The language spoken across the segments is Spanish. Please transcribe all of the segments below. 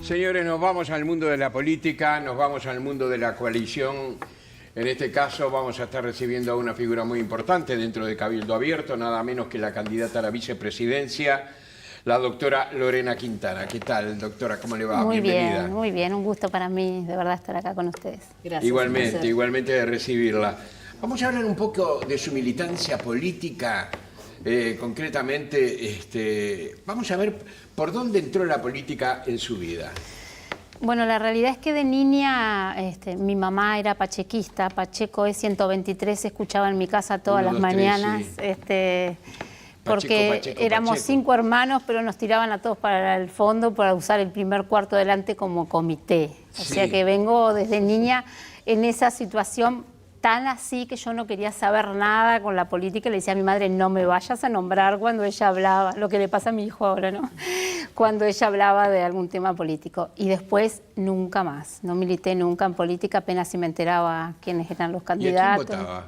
Señores, nos vamos al mundo de la política, nos vamos al mundo de la coalición. En este caso vamos a estar recibiendo a una figura muy importante dentro de Cabildo Abierto, nada menos que la candidata a la vicepresidencia, la doctora Lorena Quintana. ¿Qué tal, doctora? ¿Cómo le va? Muy Bienvenida. bien, muy bien. Un gusto para mí, de verdad, estar acá con ustedes. Gracias. Igualmente de recibirla. Vamos a hablar un poco de su militancia política. Concretamente, vamos a ver por dónde entró la política en su vida. Bueno, la realidad es que de niña mi mamá era pachequista. Pacheco es 123, se escuchaba en mi casa todas las mañanas. Sí. Porque éramos 5 hermanos, pero nos tiraban a todos para el fondo para usar el primer cuarto delante como comité. O sea que vengo desde niña en esa situación tan así que yo no quería saber nada con la política. Le decía a mi madre, no me vayas a nombrar cuando ella hablaba, lo que le pasa a mi hijo ahora, ¿no? Cuando ella hablaba de algún tema político. Y después nunca más, no milité nunca en política, apenas si me enteraba quiénes eran los candidatos. ¿Y a quién votaba?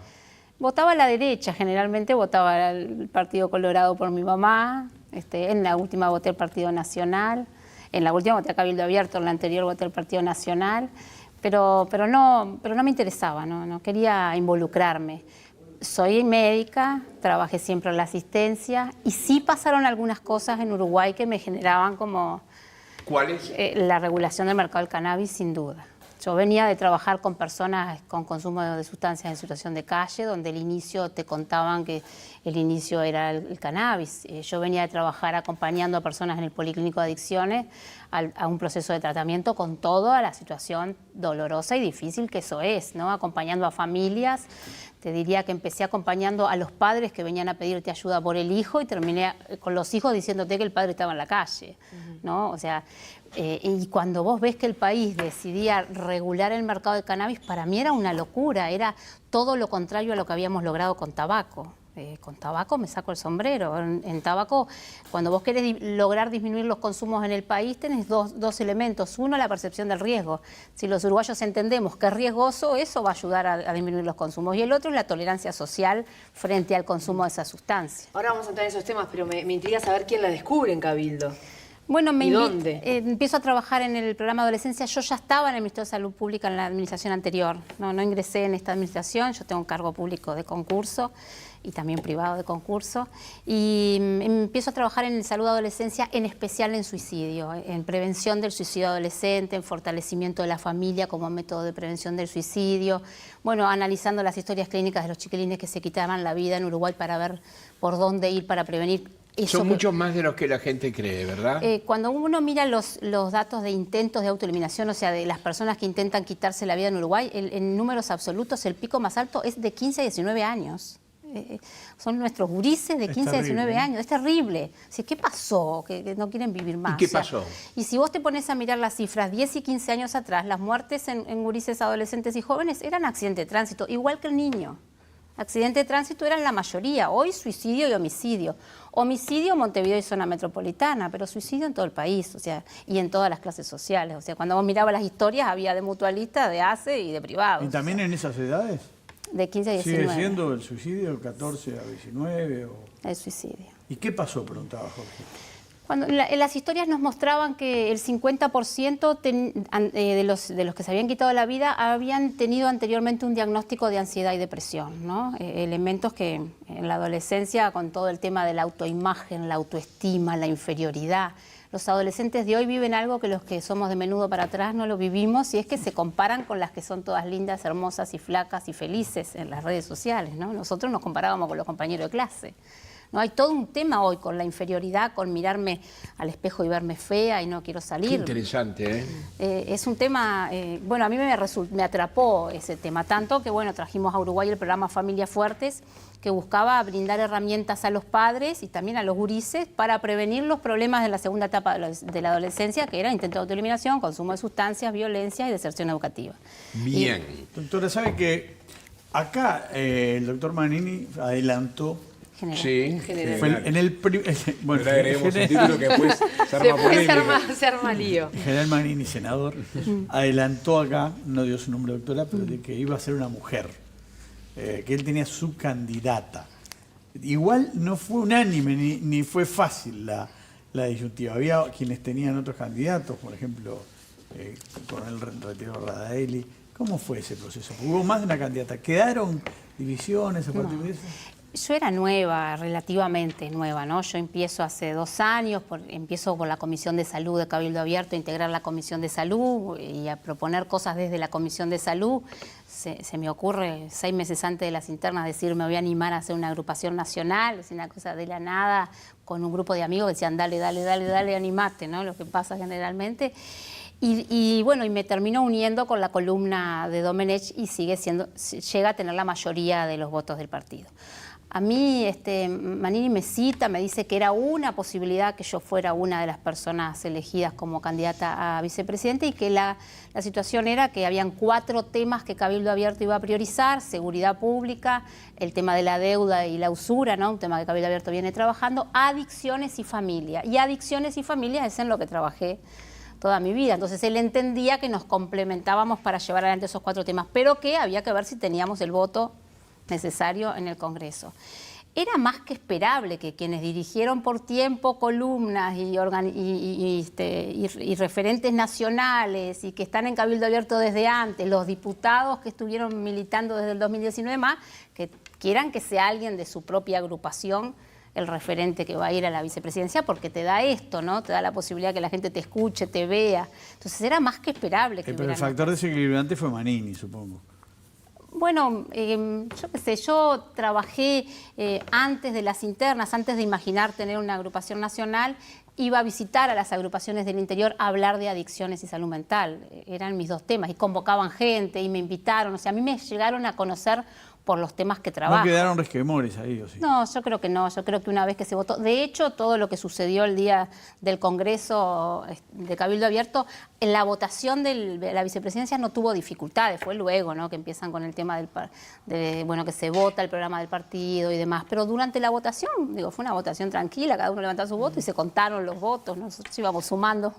Votaba a la derecha, generalmente votaba al Partido Colorado por mi mamá, en la última voté al Partido Nacional, en la última voté a Cabildo Abierto, en la anterior voté al Partido Nacional, pero no me interesaba, no quería involucrarme. Soy médica, trabajé siempre en la asistencia y sí pasaron algunas cosas en Uruguay que me generaban como... ¿Cuáles? La regulación del mercado del cannabis, sin duda. Yo venía de trabajar con personas con consumo de sustancias en situación de calle, donde el inicio te contaban que el inicio era el cannabis. Yo venía de trabajar acompañando a personas en el Policlínico de Adicciones a un proceso de tratamiento con toda la situación dolorosa y difícil que eso es, ¿no? Acompañando a familias. Te diría que empecé acompañando a los padres que venían a pedirte ayuda por el hijo y terminé con los hijos diciéndote que el padre estaba en la calle, ¿no? O sea, y cuando vos ves que el país decidía regular el mercado de cannabis, para mí era una locura, era todo lo contrario a lo que habíamos logrado con tabaco. Con tabaco me saco el sombrero. En tabaco, cuando vos querés lograr disminuir los consumos en el país, tenés dos elementos. Uno, la percepción del riesgo. Si los uruguayos entendemos que es riesgoso, eso va a ayudar a disminuir los consumos. Y el otro es la tolerancia social frente al consumo de esa sustancia. Ahora vamos a entrar en esos temas, pero me intriga saber quién la descubre en Cabildo. Bueno, ¿Y dónde? Empiezo a trabajar en el programa de adolescencia. Yo ya estaba en el Ministerio de Salud Pública en la administración anterior. No ingresé en esta administración. Yo tengo un cargo público de concurso y también privado de concurso. Y empiezo a trabajar en salud de adolescencia, en especial en suicidio, en prevención del suicidio adolescente, en fortalecimiento de la familia como método de prevención del suicidio. Bueno, analizando las historias clínicas de los chiquilines que se quitaban la vida en Uruguay para ver por dónde ir para prevenir. Son muchos más de los que la gente cree, ¿verdad? Cuando uno mira los datos de intentos de autoeliminación, o sea, de las personas que intentan quitarse la vida en Uruguay, en números absolutos el pico más alto es de 15 a 19 años. Son nuestros gurises de 15 a 19 años. Es terrible. O sea, ¿qué pasó? Que no quieren vivir más. ¿Y qué pasó? Y si vos te pones a mirar las cifras 10 y 15 años atrás, las muertes en gurises, adolescentes y jóvenes eran accidente de tránsito, igual que el niño. Accidente de tránsito eran la mayoría, hoy suicidio y homicidio. Homicidio Montevideo y zona metropolitana, pero suicidio en todo el país, o sea, y en todas las clases sociales. O sea, cuando vos mirabas las historias había de mutualistas, de ACE y de privados. ¿Y también en esas edades? De 15 a 19. ¿Sigue siendo el suicidio 14 a 19? El suicidio. ¿Y qué pasó? Preguntaba Jorge. Las historias nos mostraban que el 50% de los que se habían quitado la vida habían tenido anteriormente un diagnóstico de ansiedad y depresión, ¿no? Elementos que en la adolescencia, con todo el tema de la autoimagen, la autoestima, la inferioridad, los adolescentes de hoy viven algo que los que somos de menudo para atrás no lo vivimos, y es que se comparan con las que son todas lindas, hermosas y flacas y felices en las redes sociales, ¿no? Nosotros nos comparábamos con los compañeros de clase. No, hay todo un tema hoy con la inferioridad, con mirarme al espejo y verme fea y no quiero salir. Qué interesante, ¿eh? Es un tema, bueno, a mí me atrapó ese tema, tanto que, bueno, trajimos a Uruguay el programa Familias Fuertes, que buscaba brindar herramientas a los padres y también a los gurises para prevenir los problemas de la segunda etapa de la adolescencia, que era intento de autoeliminación, consumo de sustancias, violencia y deserción educativa. Bien. Doctora, ¿sabe que acá el doctor Manini adelantó? General. Sí, Fue en el bueno, le agreguemos un título que después se arma lío. El general Manini, senador, adelantó acá, no dio su nombre, doctora, pero de que iba a ser una mujer, que él tenía su candidata. Igual no fue unánime ni fue fácil la la disyuntiva. Había quienes tenían otros candidatos, por ejemplo, con el retiro de Radaeli. ¿Cómo fue ese proceso? Hubo más de una candidata. ¿Quedaron divisiones a partir de eso? Yo era nueva, relativamente nueva, ¿no? Yo empiezo hace 2 años, empiezo por la Comisión de Salud de Cabildo Abierto, a integrar la Comisión de Salud y a proponer cosas desde la Comisión de Salud. Se me ocurre 6 meses antes de las internas decir me voy a animar a hacer una agrupación nacional, es una cosa de la nada, con un grupo de amigos que decían dale, animate, ¿no? Lo que pasa generalmente. Y bueno, y me terminó uniendo con la columna de Domenech y llega a tener la mayoría de los votos del partido. A mí Manini me cita, me dice que era una posibilidad que yo fuera una de las personas elegidas como candidata a vicepresidente y que la situación era que habían 4 temas que Cabildo Abierto iba a priorizar: seguridad pública, el tema de la deuda y la usura, ¿no? Un tema que Cabildo Abierto viene trabajando, adicciones y familia. Y adicciones y familia es en lo que trabajé toda mi vida. Entonces él entendía que nos complementábamos para llevar adelante esos 4 temas, pero que había que ver si teníamos el voto necesario en el Congreso. Era más que esperable que quienes dirigieron por tiempo columnas y referentes nacionales y que están en Cabildo Abierto desde antes, los diputados que estuvieron militando desde el 2019 más, que quieran que sea alguien de su propia agrupación el referente que va a ir a la vicepresidencia, porque te da esto, ¿no? Te da la posibilidad que la gente te escuche, te vea. Entonces era más que esperable que pero el factor desequilibrante fue Manini, supongo. Bueno, yo qué sé, yo trabajé antes de las internas, antes de imaginar tener una agrupación nacional, iba a visitar a las agrupaciones del interior a hablar de adicciones y salud mental. Eran mis 2 temas y convocaban gente y me invitaron. O sea, a mí me llegaron a conocer por los temas que trabajo. ¿No quedaron resquemores ahí o sí? No, yo creo que no. Yo creo que una vez que se votó... De hecho, todo lo que sucedió el día del Congreso de Cabildo Abierto, en la votación de la vicepresidencia no tuvo dificultades. Fue luego, ¿no?, que empiezan con el tema que se vota el programa del partido y demás. Pero durante la votación, fue una votación tranquila, cada uno levantaba su voto y se contaron los votos. Nosotros íbamos sumando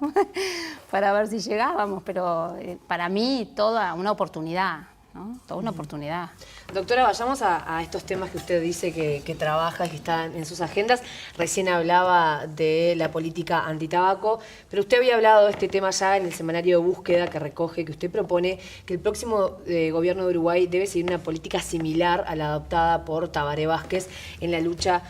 para ver si llegábamos. Pero para mí, toda una oportunidad, ¿no? Toda una oportunidad. Doctora, vayamos a estos temas que usted dice que trabaja y que están en sus agendas. Recién hablaba de la política antitabaco, pero usted había hablado de este tema ya en el semanario de búsqueda que recoge, que usted propone que el próximo gobierno de Uruguay debe seguir una política similar a la adoptada por Tabaré Vázquez en la lucha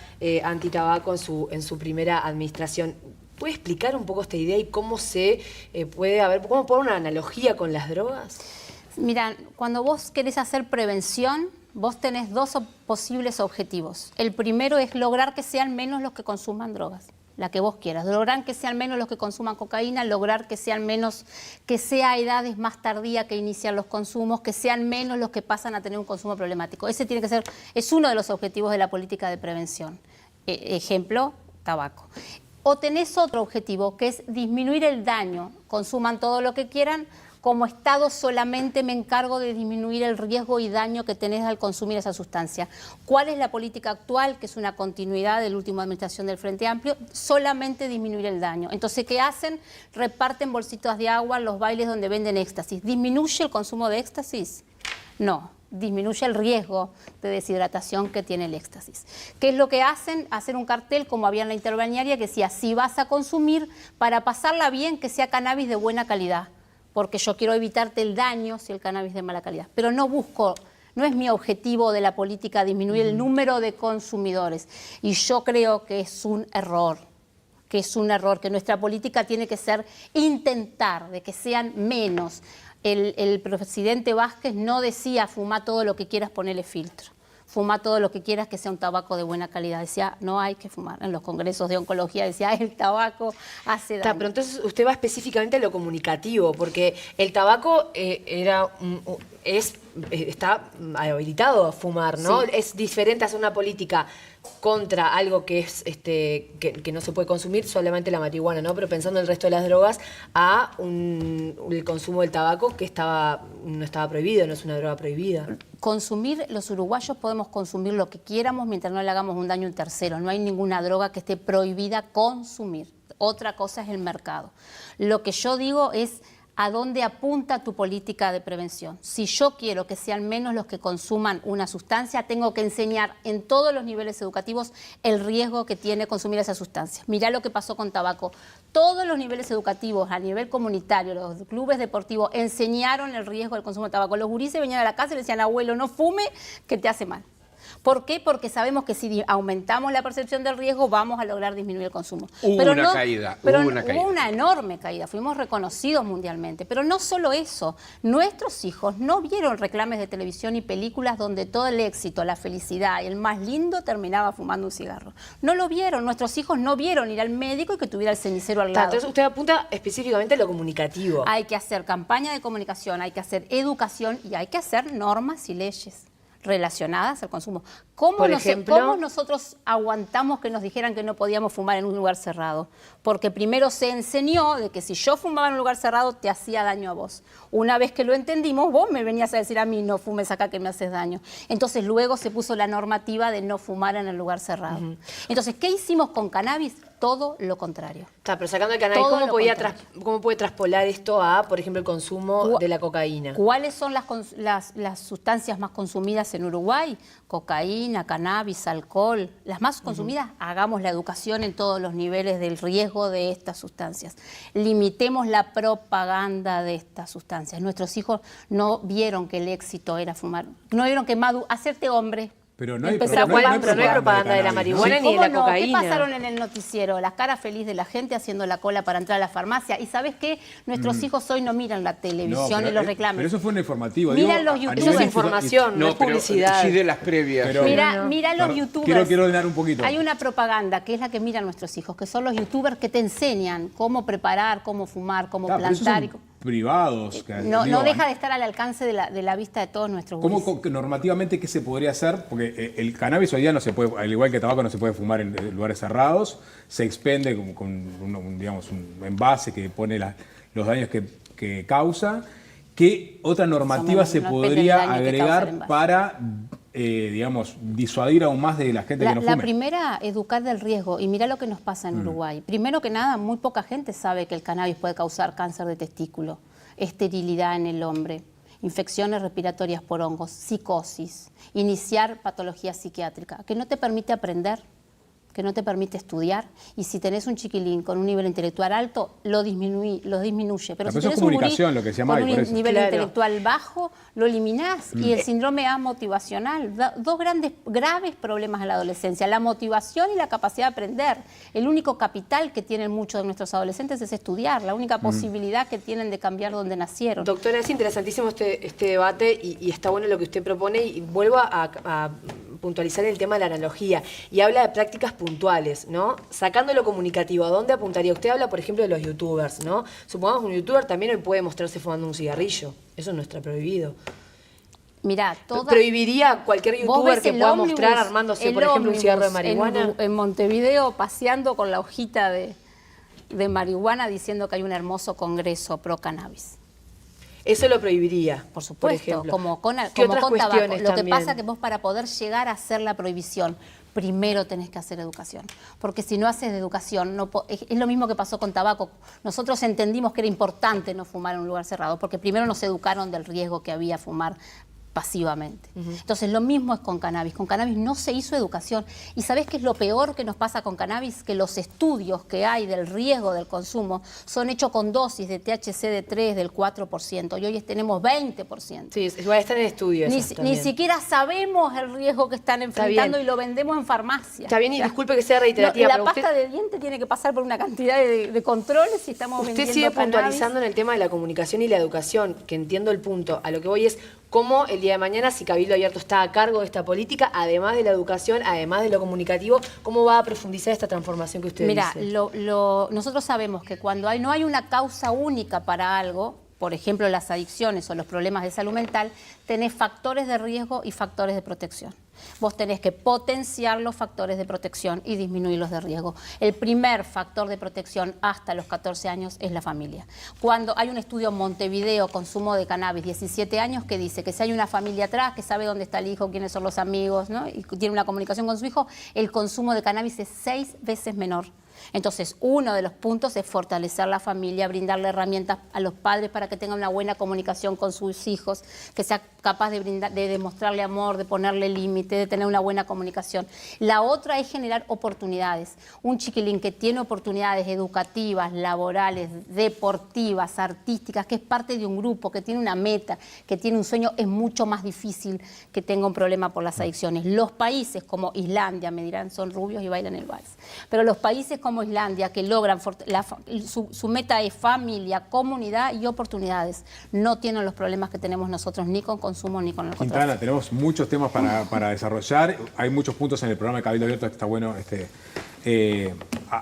antitabaco en su primera administración. ¿Puede explicar un poco esta idea y cómo cómo poner una analogía con las drogas? Mira, cuando vos querés hacer prevención, vos tenés 2 posibles objetivos. El primero es lograr que sean menos los que consuman drogas, la que vos quieras. Lograr que sean menos los que consuman cocaína, lograr que sean menos, que sea a edades más tardías que inician los consumos, que sean menos los que pasan a tener un consumo problemático. Ese tiene que ser, es uno de los objetivos de la política de prevención. Ejemplo, tabaco. O tenés otro objetivo, que es disminuir el daño. Consuman todo lo que quieran. Como Estado solamente me encargo de disminuir el riesgo y daño que tenés al consumir esa sustancia. ¿Cuál es la política actual? Que es una continuidad de la última administración del Frente Amplio, solamente disminuir el daño. Entonces, ¿qué hacen? Reparten bolsitas de agua en los bailes donde venden éxtasis. ¿Disminuye el consumo de éxtasis? No. Disminuye el riesgo de deshidratación que tiene el éxtasis. ¿Qué es lo que hacen? Hacer un cartel, como había en la interbalnearia, que decía, si vas a consumir, para pasarla bien, que sea cannabis de buena calidad, porque yo quiero evitarte el daño si el cannabis es de mala calidad. Pero no es mi objetivo de la política disminuir el número de consumidores. Y yo creo que es un error, que nuestra política tiene que ser intentar de que sean menos. El presidente Vázquez no decía fuma todo lo que quieras, ponele filtro. Fuma todo lo que quieras, que sea un tabaco de buena calidad. Decía, no hay que fumar. En los congresos de oncología decía, el tabaco hace daño. Pero entonces usted va específicamente a lo comunicativo, porque el tabaco está habilitado a fumar, ¿no? Sí. Es diferente hacer una política contra algo que es que no se puede consumir, solamente la marihuana, ¿no? Pero pensando en el resto de las drogas, el consumo del tabaco que no estaba prohibido, no es una droga prohibida. Consumir, los uruguayos podemos consumir lo que quieramos mientras no le hagamos un daño a un tercero. No hay ninguna droga que esté prohibida consumir. Otra cosa es el mercado. Lo que yo digo es a dónde apunta tu política de prevención. Si yo quiero que sean menos los que consuman una sustancia, tengo que enseñar en todos los niveles educativos el riesgo que tiene consumir esa sustancia. Mirá lo que pasó con tabaco. Todos los niveles educativos, a nivel comunitario, los clubes deportivos, enseñaron el riesgo del consumo de tabaco. Los gurises venían a la casa y le decían, abuelo, no fume, que te hace mal. ¿Por qué? Porque sabemos que si aumentamos la percepción del riesgo vamos a lograr disminuir el consumo. Hubo una caída. Hubo una enorme caída, fuimos reconocidos mundialmente. Pero no solo eso, nuestros hijos no vieron reclames de televisión y películas donde todo el éxito, la felicidad y el más lindo terminaba fumando un cigarro. No lo vieron, nuestros hijos no vieron ir al médico y que tuviera el cenicero al lado. Entonces usted apunta específicamente a lo comunicativo. Hay que hacer campaña de comunicación, hay que hacer educación y hay que hacer normas y leyes relacionadas al consumo. ¿Cómo nosotros aguantamos que nos dijeran que no podíamos fumar en un lugar cerrado? Porque primero se enseñó de que si yo fumaba en un lugar cerrado te hacía daño a vos. Una vez que lo entendimos, vos me venías a decir a mí, no fumes acá que me haces daño. Entonces luego se puso la normativa de no fumar en el lugar cerrado. Entonces, ¿qué hicimos con cannabis? Todo lo contrario. Pero sacando el cannabis, ¿cómo puede traspolar esto a, por ejemplo, el consumo de la cocaína? ¿Cuáles son las sustancias más consumidas en Uruguay? Cocaína, cannabis, alcohol. Las más consumidas, hagamos la educación en todos los niveles del riesgo de estas sustancias. Limitemos la propaganda de estas sustancias. Nuestros hijos no vieron que el éxito era fumar, no vieron que hacerte hombre. Pero no hay propaganda de la marihuana ni de la cocaína. ¿Qué pasaron en el noticiero? La cara feliz de la gente haciendo la cola para entrar a la farmacia. ¿Y sabes qué? Nuestros hijos hoy no miran la televisión y los reclames. Pero eso fue un informativo. Miran los youtubers. Eso es información, no es publicidad. Sí, de las previas. Pero, mira los youtubers. Quiero ordenar un poquito. Hay una propaganda que es la que miran nuestros hijos, que son los youtubers que te enseñan cómo preparar, cómo fumar, cómo plantar. Privados. No deja de estar al alcance de la vista de todos nuestros gurises. Normativamente, ¿qué se podría hacer? Porque el cannabis hoy día no se puede, al igual que el tabaco, no se puede fumar en lugares cerrados. Se expende con un envase que pone los daños que causa. ¿Qué otra normativa se podría agregar para disuadir aún más de la gente que no fume? La primera, educar del riesgo. Y mira lo que nos pasa en Uruguay. Primero que nada, muy poca gente sabe que el cannabis puede causar cáncer de testículo, esterilidad en el hombre, infecciones respiratorias por hongos, psicosis, iniciar patología psiquiátrica, que no te permite aprender, que no te permite estudiar, y si tenés un chiquilín con un nivel intelectual alto, lo disminuye. Pero si eso es tenés comunicación, un lo que se llama con un nivel intelectual bajo, lo eliminás. Y el síndrome amotivacional, dos graves problemas en la adolescencia, la motivación y la capacidad de aprender. El único capital que tienen muchos de nuestros adolescentes es estudiar, la única posibilidad que tienen de cambiar donde nacieron. Doctora, es interesantísimo este debate y está bueno lo que usted propone, y vuelvo a puntualizar el tema de la analogía, y habla de prácticas puntuales, ¿no? Sacando lo comunicativo, ¿a dónde apuntaría? Usted habla, por ejemplo, de los youtubers, ¿no? Supongamos que un youtuber también hoy puede mostrarse fumando un cigarrillo. Eso no está prohibido. Mirá, ¿prohibiría a cualquier youtuber que pueda mostrar armándose, por ejemplo, un cigarro de marihuana? En Montevideo, paseando con la hojita de marihuana, diciendo que hay un hermoso congreso pro cannabis. Eso lo prohibiría, por supuesto, como con tabaco. Lo que pasa es que vos, para poder llegar a hacer la prohibición, primero tenés que hacer educación. Porque si no haces educación, es lo mismo que pasó con tabaco. Nosotros entendimos que era importante no fumar en un lugar cerrado, porque primero nos educaron del riesgo que había fumar pasivamente. Entonces lo mismo es con cannabis. Con cannabis no se hizo educación. ¿Y sabés qué es lo peor que nos pasa con cannabis? Que los estudios que hay del riesgo del consumo son hechos con dosis de THC de 3, del 4%, y hoy tenemos 20%. Sí, igual están en estudios. Ni siquiera sabemos el riesgo que están enfrentando y lo vendemos en farmacia. Está bien, y disculpe que sea reiterativa, la pasta de diente tiene que pasar por una cantidad de controles y estamos vendiendo Usted sigue cannabis. Puntualizando en el tema de la comunicación y la educación, que entiendo el punto. A lo que voy es cómo el día de mañana, si Cabildo Abierto está a cargo de esta política, además de la educación, además de lo comunicativo, ¿cómo va a profundizar esta transformación que usted dice? Mira, nosotros sabemos que cuando no hay una causa única para algo, por ejemplo las adicciones o los problemas de salud mental, tenés factores de riesgo y factores de protección. Vos tenés que potenciar los factores de protección y disminuir los de riesgo. El primer factor de protección hasta los 14 años es la familia. Cuando hay un estudio en Montevideo, consumo de cannabis, 17 años, que dice que si hay una familia atrás, que sabe dónde está el hijo, quiénes son los amigos, ¿no? Y tiene una comunicación con su hijo, el consumo de cannabis es 6 veces menor. Entonces, uno de los puntos es fortalecer la familia, brindarle herramientas a los padres para que tengan una buena comunicación con sus hijos, que sea capaz de demostrarle amor, de ponerle límite, de tener una buena comunicación. La otra es generar oportunidades. Un chiquilín que tiene oportunidades educativas, laborales, deportivas, artísticas, que es parte de un grupo, que tiene una meta, que tiene un sueño, es mucho más difícil que tenga un problema por las adicciones. Los países como Islandia, me dirán, son rubios y bailan el vals, pero los países como Islandia, que logran, su meta es familia, comunidad y oportunidades, no tienen los problemas que tenemos nosotros ni con consumo ni con el Quintana, narcotráfico. tenemos muchos temas para desarrollar. Hay muchos puntos en el programa de Cabildo Abierto que está bueno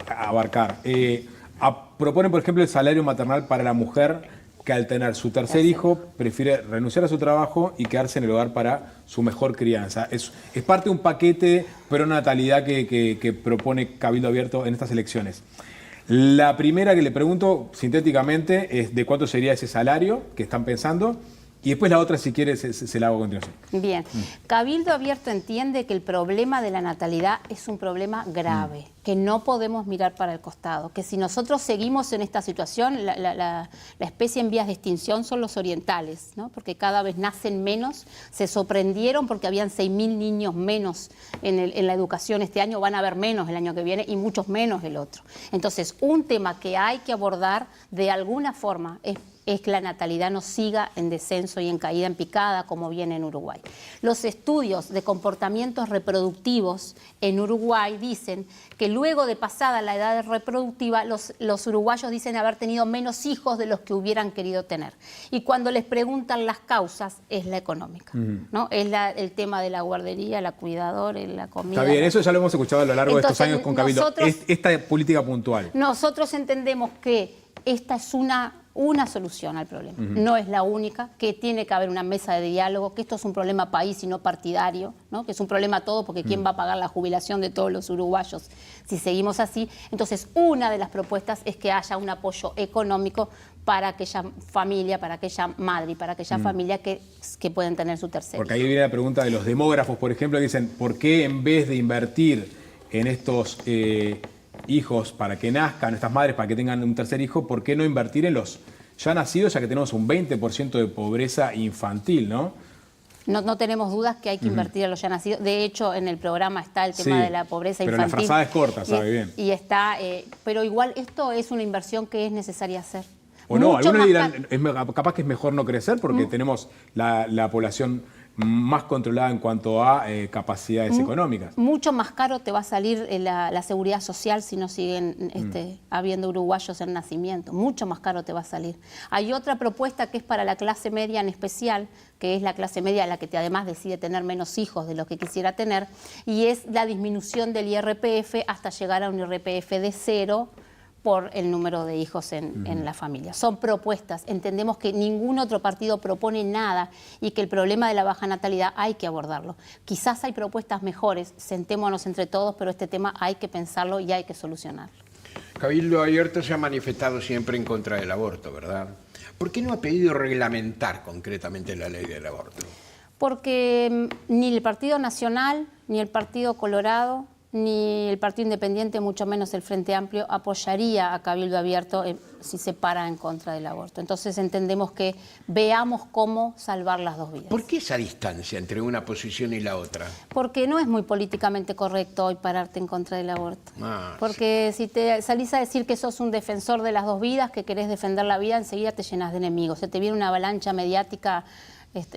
abarcar. Proponen, por ejemplo, el salario maternal para la mujer que al tener su tercer hijo prefiere renunciar a su trabajo y quedarse en el hogar para su mejor crianza. Es parte de un paquete pronatalidad que propone Cabildo Abierto en estas elecciones. La primera que le pregunto sintéticamente es de cuánto sería ese salario que están pensando. Y después la otra, si quiere, se la hago a continuación. Bien. Cabildo Abierto entiende que el problema de la natalidad es un problema grave, que no podemos mirar para el costado, que si nosotros seguimos en esta situación, la especie en vías de extinción son los orientales, ¿no? Porque cada vez nacen menos, se sorprendieron porque habían 6.000 niños menos en la educación este año, van a haber menos el año que viene y muchos menos el otro. Entonces, un tema que hay que abordar de alguna forma es que la natalidad no siga en descenso y en caída en picada como viene en Uruguay. Los estudios de comportamientos reproductivos en Uruguay dicen que luego de pasada la edad reproductiva, los uruguayos dicen haber tenido menos hijos de los que hubieran querido tener. Y cuando les preguntan las causas, es la económica, ¿no? Es el tema de la guardería, la cuidadora, la comida. Está bien, eso ya lo hemos escuchado a lo largo de estos Entonces, años con Cabildo. Esta política puntual. Nosotros entendemos que esta es una solución al problema. No es la única, que tiene que haber una mesa de diálogo, que esto es un problema país y no partidario, ¿no? Que es un problema todo, porque ¿quién va a pagar la jubilación de todos los uruguayos si seguimos así? Entonces, una de las propuestas es que haya un apoyo económico para aquella familia, para aquella madre y para aquella familia que pueden tener su tercer hijo. Porque ahí viene la pregunta de los demógrafos, por ejemplo, que dicen, ¿por qué en vez de invertir en estos hijos para que nazcan, estas madres para que tengan un tercer hijo, ¿por qué no invertir en los ya nacidos, ya que tenemos un 20% de pobreza infantil, ¿no? No tenemos dudas que hay que invertir en los ya nacidos. De hecho, en el programa está el tema de la pobreza pero infantil. la frazada es corta, sabe bien. Y está, pero igual esto es una inversión que es necesaria hacer. O no, Mucho algunos más dirán, capaz que es mejor no crecer porque tenemos la población más controlada en cuanto a capacidades económicas. Mucho más caro te va a salir la seguridad social si no siguen habiendo uruguayos en nacimiento. Mucho más caro te va a salir. Hay otra propuesta que es para la clase media en especial, que es la clase media la que además decide tener menos hijos de los que quisiera tener, y es la disminución del IRPF hasta llegar a un IRPF de 0 por el número de hijos en la familia. Son propuestas. Entendemos que ningún otro partido propone nada y que el problema de la baja natalidad hay que abordarlo. Quizás hay propuestas mejores, sentémonos entre todos, pero este tema hay que pensarlo y hay que solucionarlo. Cabildo Abierto se ha manifestado siempre en contra del aborto, ¿verdad? ¿Por qué no ha pedido reglamentar concretamente la ley del aborto? Porque ni el Partido Nacional, ni el Partido Colorado, ni el Partido Independiente, mucho menos el Frente Amplio, apoyaría a Cabildo Abierto si se para en contra del aborto. Entonces entendemos que veamos cómo salvar las dos vidas. ¿Por qué esa distancia entre una posición y la otra? Porque no es muy políticamente correcto hoy pararte en contra del aborto. Ah, Porque si te salís a decir que sos un defensor de las dos vidas, que querés defender la vida, enseguida te llenas de enemigos. Se te viene una avalancha mediática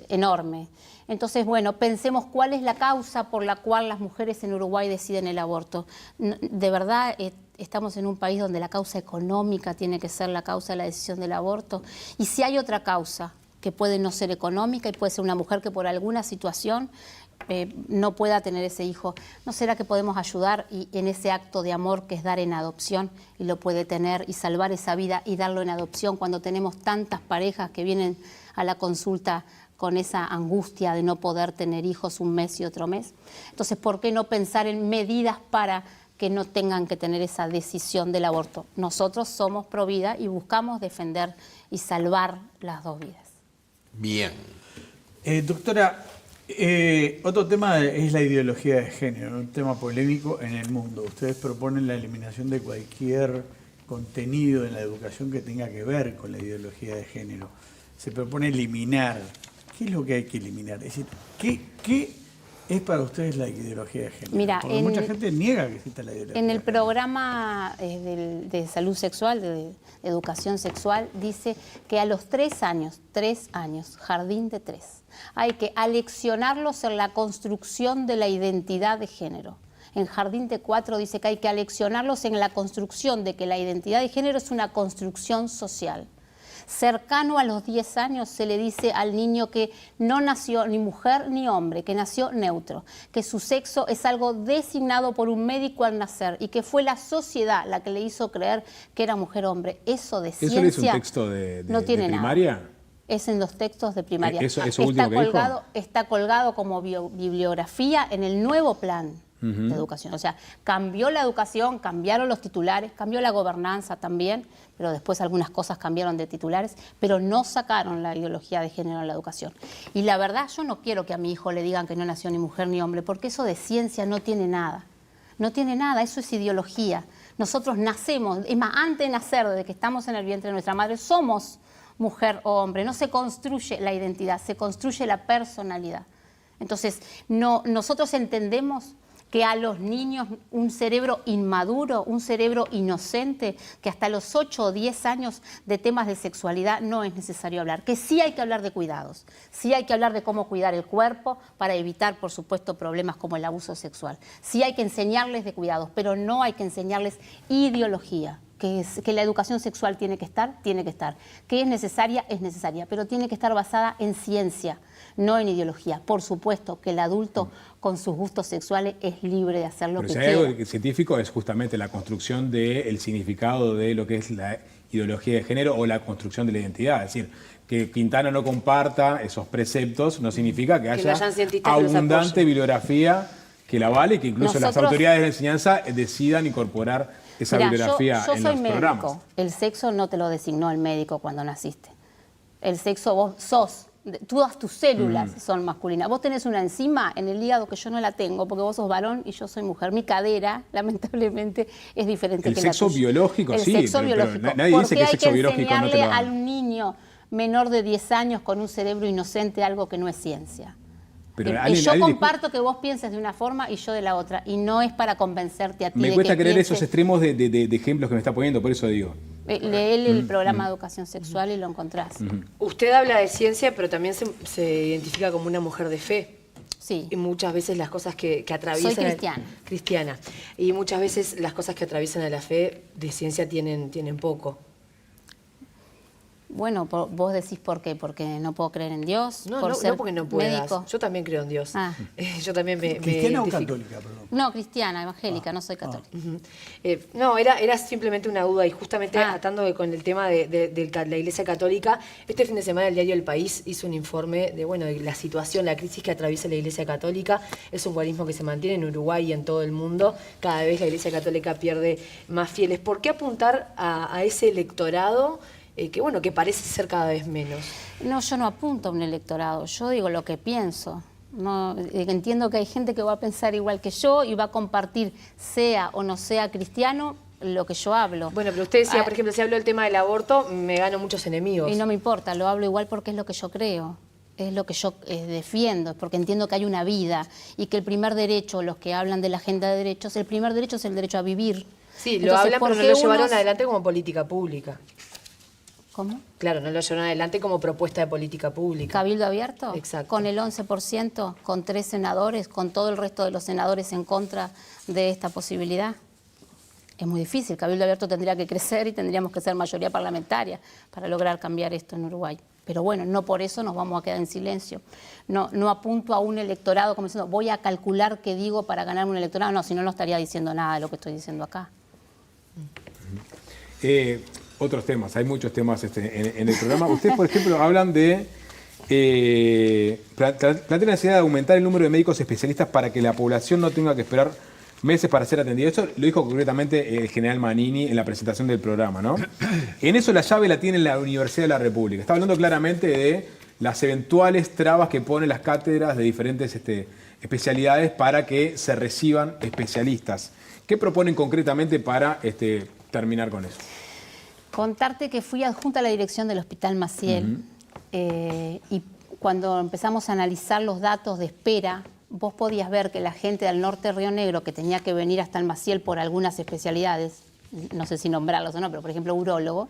enorme. Entonces, bueno, pensemos cuál es la causa por la cual las mujeres en Uruguay deciden el aborto. De verdad, estamos en un país donde la causa económica tiene que ser la causa de la decisión del aborto. Y si hay otra causa que puede no ser económica y puede ser una mujer que por alguna situación no pueda tener ese hijo, ¿no será que podemos ayudar en ese acto de amor que es dar en adopción y lo puede tener y salvar esa vida y darlo en adopción cuando tenemos tantas parejas que vienen a la consulta con esa angustia de no poder tener hijos un mes y otro mes. Entonces, ¿por qué no pensar en medidas para que no tengan que tener esa decisión del aborto? Nosotros somos pro vida y buscamos defender y salvar las dos vidas. Bien. Doctora, otro tema es la ideología de género, un tema polémico en el mundo. Ustedes proponen la eliminación de cualquier contenido en la educación que tenga que ver con la ideología de género. Se propone eliminar. ¿Qué es lo que hay que eliminar? Es decir, ¿qué es para ustedes la ideología de género? Mira, porque mucha gente niega que exista la ideología en de el género. programa de salud sexual, de educación sexual, dice que a los 3 años, jardín de 3, hay que aleccionarlos en la construcción de la identidad de género. En jardín de 4 dice que hay que aleccionarlos en la construcción de que la identidad de género es una construcción social. Cercano a los 10 años se le dice al niño que no nació ni mujer ni hombre, que nació neutro, que su sexo es algo designado por un médico al nacer y que fue la sociedad la que le hizo creer que era mujer o hombre. Eso de ciencia ¿Eso es un texto de no tiene primaria? nada. Es en los textos de primaria. ¿Eso último que dijo? Está colgado como bibliografía en el nuevo plan de educación. O sea, cambió la educación, cambiaron los titulares, cambió la gobernanza también, pero después algunas cosas cambiaron de titulares, pero no sacaron la ideología de género en la educación. Y la verdad, yo no quiero que a mi hijo le digan que no nació ni mujer ni hombre, porque eso de ciencia no tiene nada. No tiene nada, eso es ideología. Nosotros nacemos, es más, antes de nacer, desde que estamos en el vientre de nuestra madre, somos mujer o hombre. No se construye la identidad, se construye la personalidad. Entonces, nosotros entendemos que a los niños un cerebro inmaduro, un cerebro inocente, que hasta los 8 o 10 años de temas de sexualidad no es necesario hablar, que sí hay que hablar de cuidados, sí hay que hablar de cómo cuidar el cuerpo para evitar, por supuesto, problemas como el abuso sexual. Sí hay que enseñarles de cuidados, pero no hay que enseñarles ideología. Que la educación sexual tiene que estar, que es necesaria, pero tiene que estar basada en ciencia, no en ideología. Por supuesto que el adulto con sus gustos sexuales es libre de hacer lo Pero que si hay quiera. algo científico es justamente la construcción del significado de lo que es la ideología de género o la construcción de la identidad. Es decir, que Quintana no comparta esos preceptos no significa que no haya hayan cientistas que los abundante apoyen. bibliografía que la vale y que incluso las Nosotros- autoridades de enseñanza decidan incorporar esa Mirá, bibliografía yo en soy los médico. programas. El sexo no te lo designó el médico cuando naciste. El sexo vos sos, todas tus células son masculinas. Vos tenés una enzima en el hígado que yo no la tengo porque vos sos varón y yo soy mujer. Mi cadera, lamentablemente, es diferente El que la sexo tuya. biológico, El sí, sexo pero biológico. nadie dice que el ¿Por qué sexo hay que biológico no te enseñarle lo dan? a un niño menor de 10 años con un cerebro inocente algo que no es ciencia? Pero Y alguien- yo alguien comparto que vos pienses de una forma y yo de la otra. Y no es para convencerte a ti me de cuesta que creer pienses. esos extremos de ejemplos que me está poniendo, por eso digo. Lee el programa de educación sexual y lo encontrás. Usted habla de ciencia, pero también se identifica como una mujer de fe. Sí. Y muchas veces las cosas que atraviesan... Soy cristiana. Cristiana. Y muchas veces las cosas que atraviesan a la fe de ciencia tienen poco. Bueno, vos decís por qué, porque no puedo creer en Dios, No, por no, ser no porque no puedas. médico. Yo también creo en Dios. Ah. Yo también me ¿Cristiana o identifico. católica, perdón? No, cristiana, evangélica, no soy católica. Ujú. No, era simplemente una duda y justamente atando con el tema de la Iglesia Católica, este fin de semana el diario El País hizo un informe de la situación, la crisis que atraviesa la Iglesia Católica. Es un dualismo que se mantiene en Uruguay y en todo el mundo. Cada vez la Iglesia Católica pierde más fieles. ¿Por qué apuntar a ese electorado que parece ser cada vez menos? No, yo no apunto a un electorado, yo digo lo que pienso. No, entiendo que hay gente que va a pensar igual que yo y va a compartir, sea o no sea cristiano, lo que yo hablo. Bueno, pero usted decía, Ah, por ejemplo, si habló del tema del aborto, me gano muchos enemigos. Y no me importa, lo hablo igual porque es lo que yo creo, es lo que yo defiendo, porque entiendo que hay una vida y que el primer derecho, los que hablan de la agenda de derechos, el primer derecho es el derecho a vivir. Sí, lo Entonces, hablan, ¿por pero no qué lo llevaron unos- adelante como política pública. ¿Cómo? Claro, no lo llevaron adelante como propuesta de política pública. Cabildo abierto, Exacto. con el 11%, con 3 senadores, con todo el resto de los senadores en contra de esta posibilidad. Es muy difícil, Cabildo abierto tendría que crecer y tendríamos que ser mayoría parlamentaria para lograr cambiar esto en Uruguay. Pero bueno, no por eso nos vamos a quedar en silencio. No apunto a un electorado como diciendo voy a calcular qué digo para ganarme un electorado. No, si no, no estaría diciendo nada de lo que estoy diciendo acá. Otros temas, hay muchos temas en el programa. Ustedes, por ejemplo, hablan de plantea la necesidad de aumentar el número de médicos especialistas para que la población no tenga que esperar meses para ser atendida. Esto lo dijo concretamente el general Manini en la presentación del programa, ¿no? En eso la llave la tiene la Universidad de la República. Está hablando claramente de las eventuales trabas que ponen las cátedras de diferentes especialidades para que se reciban especialistas. ¿Qué proponen concretamente para terminar con eso? Contarte que fui adjunta a la dirección del Hospital Maciel y cuando empezamos a analizar los datos de espera, vos podías ver que la gente del norte de Río Negro que tenía que venir hasta el Maciel por algunas especialidades, no sé si nombrarlos o no, pero por ejemplo urólogo,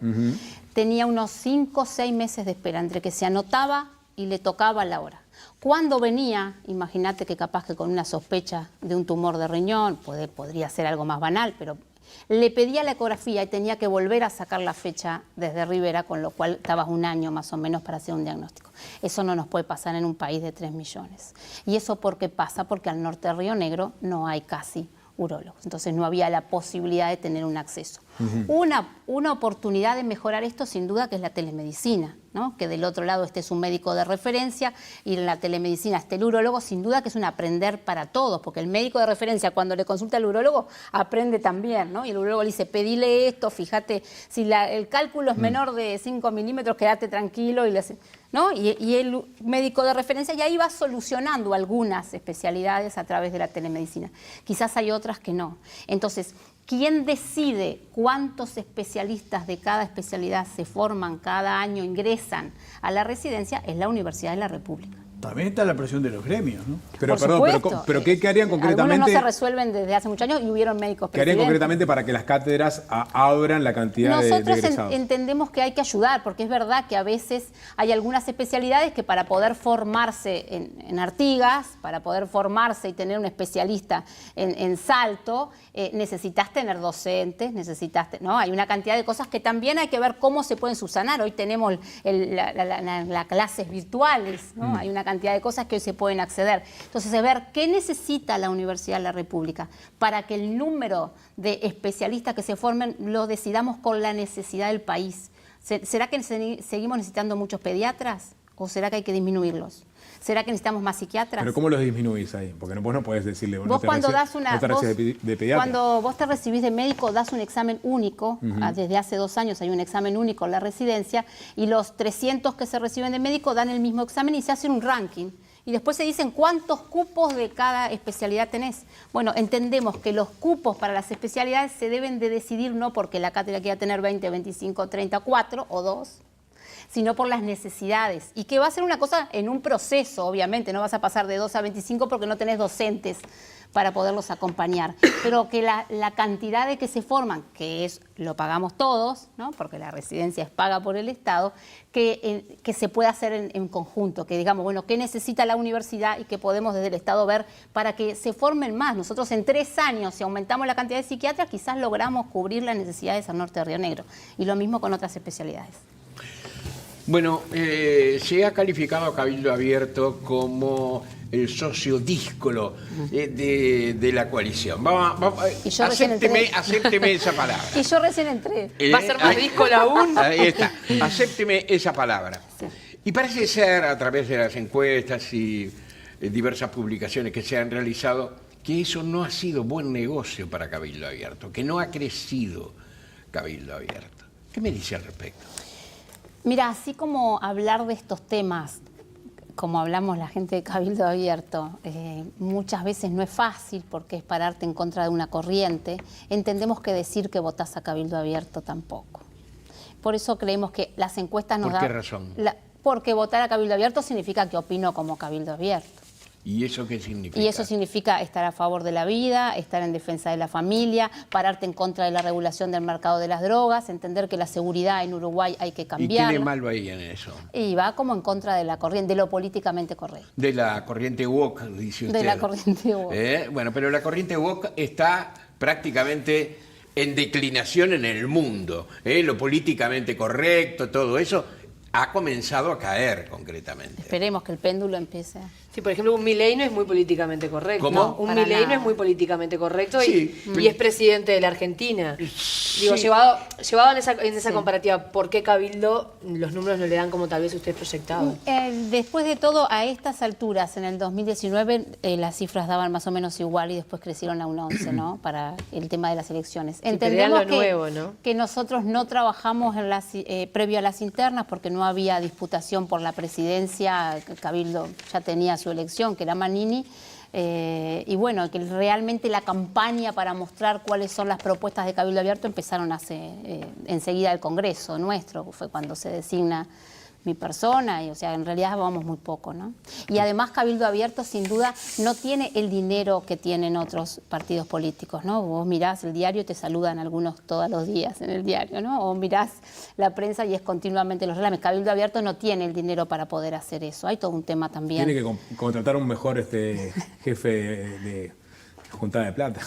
tenía unos 5 o 6 meses de espera entre que se anotaba y le tocaba la hora. Cuando venía, imagínate que capaz que con una sospecha de un tumor de riñón, podría ser algo más banal, pero le pedía la ecografía y tenía que volver a sacar la fecha desde Rivera, con lo cual estabas un año más o menos para hacer un diagnóstico. Eso no nos puede pasar en un país de 3 millones. ¿Y eso por qué pasa? Porque al norte de Río Negro no hay casi urólogos. Entonces no había la posibilidad de tener un acceso. Una oportunidad de mejorar esto sin duda que es la telemedicina, ¿no? Que del otro lado esté un médico de referencia y en la telemedicina esté el urólogo, sin duda que es un aprender para todos, porque el médico de referencia cuando le consulta al urólogo aprende también, ¿no? Y el urólogo le dice, pedile esto, fíjate, si el cálculo es menor de 5 milímetros, quédate tranquilo, ¿no? Y el médico de referencia ya iba solucionando algunas especialidades a través de la telemedicina. Quizás hay otras que no. Entonces, ¿quién decide cuántos especialistas de cada especialidad se forman cada año, ingresan a la residencia? Es la Universidad de la República. También está la presión de los gremios, ¿no? Pero, Por perdón, supuesto. pero ¿qué harían concretamente? Algunos no se resuelven desde hace muchos años y hubieron médicos ¿Qué harían presidentes. concretamente para que las cátedras abran la cantidad de egresados? Entendemos que hay que ayudar, porque es verdad que a veces hay algunas especialidades que para poder formarse en Artigas, para poder formarse y tener un especialista en Salto, necesitas tener docentes, ¿no? Hay una cantidad de cosas que también hay que ver cómo se pueden subsanar. Hoy tenemos las clases virtuales, ¿no? Hay una cantidad de cosas que hoy se pueden acceder. Entonces, es ver qué necesita la Universidad de la República para que el número de especialistas que se formen lo decidamos con la necesidad del país. ¿Será que seguimos necesitando muchos pediatras o será que hay que disminuirlos? ¿Será que necesitamos más psiquiatras? ¿Pero cómo los disminuís ahí? Porque vos no podés decirle... Vos cuando de pediatra. Cuando vos te recibís de médico, das un examen único. Desde hace 2 años hay un examen único en la residencia y los 300 que se reciben de médico dan el mismo examen y se hacen un ranking. Y después se dicen cuántos cupos de cada especialidad tenés. Bueno, entendemos que los cupos para las especialidades se deben de decidir no porque la cátedra quiera tener 20, 25, 34 o 2, sino por las necesidades. Y que va a ser una cosa en un proceso, obviamente. No vas a pasar de 2 a 25 porque no tenés docentes para poderlos acompañar. Pero que la cantidad de que se forman, que lo pagamos todos, ¿no? Porque la residencia es paga por el Estado, que se pueda hacer en conjunto. Que digamos, bueno, ¿qué necesita la universidad y qué podemos desde el Estado ver para que se formen más? Nosotros en 3 años, si aumentamos la cantidad de psiquiatras, quizás logramos cubrir las necesidades al norte de Río Negro. Y lo mismo con otras especialidades. Bueno, se ha calificado a Cabildo Abierto como el socio díscolo de la coalición. Acépteme esa palabra. Y yo recién entré. ¿Va a ser más díscola aún? Ahí está. Acépteme esa palabra. Sí. Y parece ser, a través de las encuestas y diversas publicaciones que se han realizado, que eso no ha sido buen negocio para Cabildo Abierto, que no ha crecido Cabildo Abierto. ¿Qué me dice al respecto? Mira, así como hablar de estos temas, como hablamos la gente de Cabildo Abierto, muchas veces no es fácil porque es pararte en contra de una corriente, entendemos que decir que votás a Cabildo Abierto tampoco. Por eso creemos que las encuestas nos dan... ¿Por qué razón? Porque votar a Cabildo Abierto significa que opino como Cabildo Abierto. ¿Y eso qué significa? Y eso significa estar a favor de la vida, estar en defensa de la familia, pararte en contra de la regulación del mercado de las drogas, entender que la seguridad en Uruguay hay que cambiarla. ¿Y qué de malo hay en eso? Y va como en contra de la corriente, de lo políticamente correcto. De la corriente woke, dice usted. De la corriente woke. Bueno, pero la corriente woke está prácticamente en declinación en el mundo. Lo políticamente correcto, todo eso ha comenzado a caer concretamente. Esperemos que el péndulo empiece Sí, por ejemplo, un Milei no es muy políticamente correcto. ¿Cómo? No, un Para Milei no nada. es muy políticamente correcto Sí, y es presidente de la Argentina. Digo, llevado en esa comparativa, ¿por qué Cabildo los números no le dan como tal vez usted proyectaba? Después de todo, a estas alturas, en el 2019, las cifras daban más o menos igual y después crecieron a un 11, ¿no? Para el tema de las elecciones. pero era lo nuevo, ¿no? que nosotros no trabajamos previo a las internas porque no había disputación por la presidencia. Cabildo ya tenía su elección, que era Manini. Y bueno, que realmente la campaña para mostrar cuáles son las propuestas de Cabildo Abierto empezaron enseguida el Congreso nuestro, fue cuando se designa mi persona, y o sea, en realidad vamos muy poco, ¿no? Y además Cabildo Abierto sin duda no tiene el dinero que tienen otros partidos políticos, ¿no? Vos mirás el diario y te saludan algunos todos los días en el diario, ¿no? O mirás la prensa y es continuamente los reclames. Cabildo Abierto no tiene el dinero para poder hacer eso. Hay todo un tema también. Tiene que contratar un mejor jefe de juntada de plata.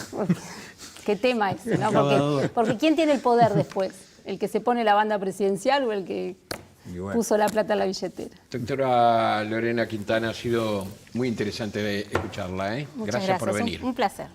¿Qué tema es? ¿No? Porque ¿quién tiene el poder después? ¿El que se pone la banda presidencial o el que Y bueno. puso la plata en la billetera? Doctora Lorena Quintana, ha sido muy interesante de escucharla, ¿eh? Muchas Gracias por gracias. venir. Un placer.